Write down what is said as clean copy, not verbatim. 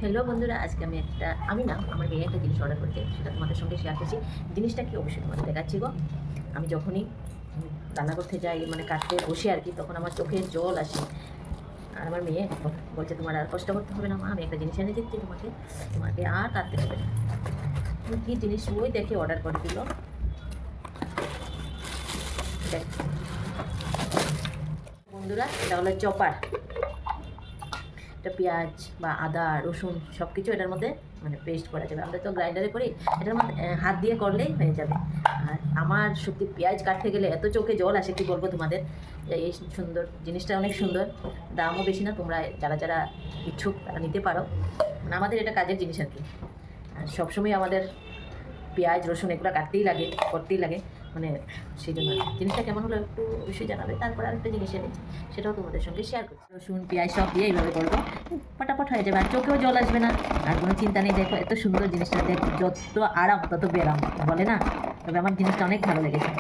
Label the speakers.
Speaker 1: Hello বন্ধুরা, আজকে আমি না আমার মেয়ে একটা জিনিস অর্ডার করতে, সেটা তোমাদের সঙ্গে শেয়ার করছি। জিনিসটা কি অবশ্যই তোমাদের দেখাচ্ছি গো। আমি যখনই রান্না করতে যাই, মানে কাটতে বসে আর কি, তখন আমার চোখে জল আসে। আর আমার মেয়ে বলছে, তোমার আর কষ্ট করতে হবে না মা, আমি একটা জিনিস এনে দিচ্ছি তোমাকে, তোমাকে আর কাটতে হবে না। তুমি কী জিনিস ওই দেখে অর্ডার করে দিল। দেখ বন্ধুরা, এটা হলো চপার। এটা পেঁয়াজ বা আদা রসুন সব কিছু এটার মধ্যে মানে পেস্ট করা যাবে। আমরা তো গ্রাইন্ডারে করি, এটার মধ্যে হাত দিয়ে করলেই হয়ে যাবে। আর আমার সত্যি পেঁয়াজ কাটতে গেলে এত চোখে জল আসে, কী বলবো তোমাদের। এই সুন্দর জিনিসটা অনেক সুন্দর, দামও বেশি না। তোমরা যারা যারা ইচ্ছুক তারা নিতে পারো। মানে আমাদের এটা কাজের জিনিস আর কি। আর সবসময় আমাদের পেঁয়াজ রসুন এগুলো কাটতেই লাগে, করতেই লাগে, মানে সেই জন্য জিনিসটা কেমন হলো একটু অবশ্যই জানাবে। তারপর আরেকটা জিনিস এনেছি, সেটাও তোমাদের সঙ্গে শেয়ার করছি। রসুন পেঁয়াজ সব দিয়ে এইভাবে করবো, ফটাফট হয়ে যাবে, আর চোখেও জল আসবে না, আর কোনো চিন্তা নেই। দেখো এত সুন্দর জিনিসটা, দেখ যত আরাম তত বেরাম বলে না। তবে আমার জিনিসটা অনেক ভালো লেগেছে।